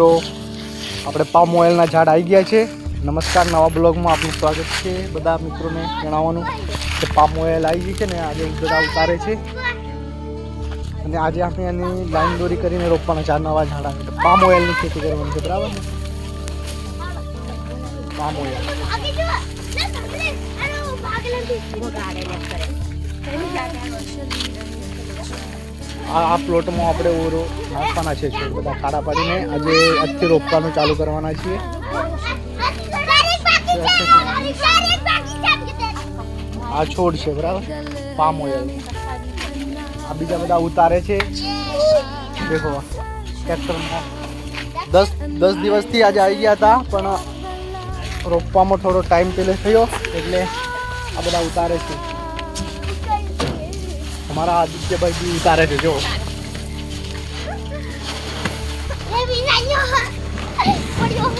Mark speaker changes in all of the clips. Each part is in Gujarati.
Speaker 1: મિત્રો, આપણે પામ ઓઇલના ઝાડ આવી ગયા છે. નમસ્કાર, નવા બ્લોગમાં આપનું સ્વાગત છે. બધા મિત્રોને જણાવવાનું કે પામ ઓઇલ આવી ગઈ છે ને આજે બધા ઉતારે છે અને આજે આપણે એની લાઈન દોરી કરીને રોપવાના 4 નવા ઝાડ આવે. પામ ઓઇલની ખેતી કરવાની છે, બરાબર ને? પામ ઓઇલ આ પ્લોટમાં આપણે ઓરો નાખવાના છે. બધા ખાડા પાડીને આજે આજથી રોપવાનું ચાલુ કરવાના છીએ. આ છોડ છે, બરાબર, પામ ઓઇલ. આ બીજા બધા ઉતારે છે. દેખો ટ્રેક્ટરમાં 10 દિવસથી આજે આવી ગયા હતા, પણ રોપવામાં થોડો ટાઈમ પહેલે થયો એટલે આ બધા ઉતારે છે. हमारा आदित्यभाई भी उतारे थे. जो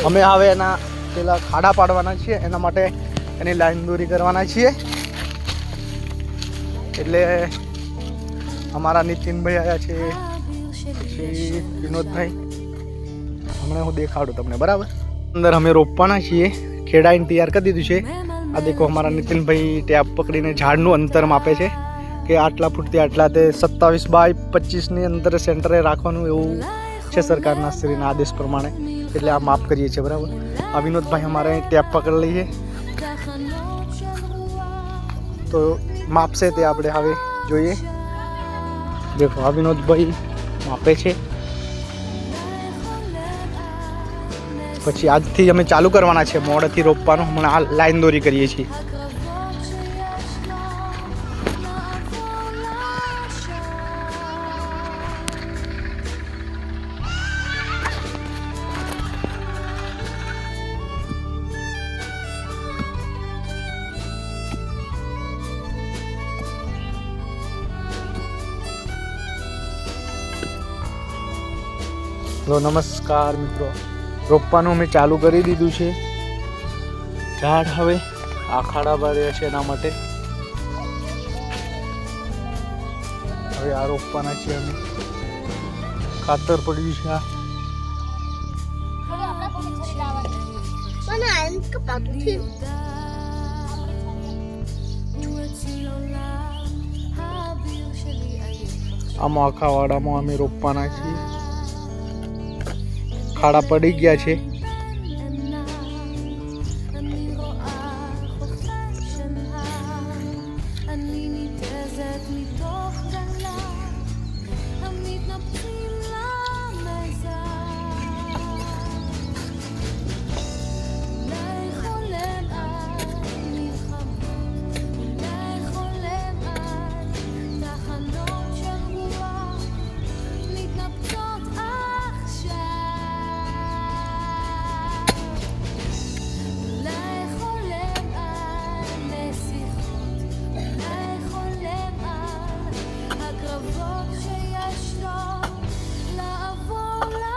Speaker 1: અમે હવે એના પેલા ખાડા પાડવાના છીએ, એના માટે એની લાઈન દોરી કરવાના છીએ. એટલે અમારા નીતિનભાઈ આવ્યા છે, પછી વિનોદભાઈ. હમણાં હું દેખાડું તમને, બરાબર. અંદર અમે રોપવાના છીએ, ખેડાઈને તૈયાર કરી દીધું છે. આ દેખો, અમારા નીતિનભાઈ ટેપ પકડીને ઝાડનું અંતર માપે છે કે આટલા ફૂટથી આટલા, તે 27 બાય 25ની અંદર સેન્ટરે રાખવાનું એવું છે સરકારના શ્રીના આદેશ પ્રમાણે. એટલે આ માપ કરીએ છીએ, બરાબર. આ વિનોદભાઈ અમારે ટેપ પકડી લઈએ તો માપશે તે આપણે હવે જોઈએ. દેખો, આ વિનોદભાઈ માપે છે. પછી આજથી અમે ચાલુ કરવાના છે મોડેથી રોપવાનું. હમણાં આ લાઈન દોરી કરીએ છીએ. તો નમસ્કાર મિત્રો, રોપવાનું અમે ચાલુ કરી દીધું છે. ઝાડ હવે આખાડા ભર્યા છે, એના માટે હવે આ રોપવાના છે. અમે ખાતર પડ્યું છે. આમાં આખા વાડામાં અમે રોપવાના છીએ. ખાડા પડી ગયા છે.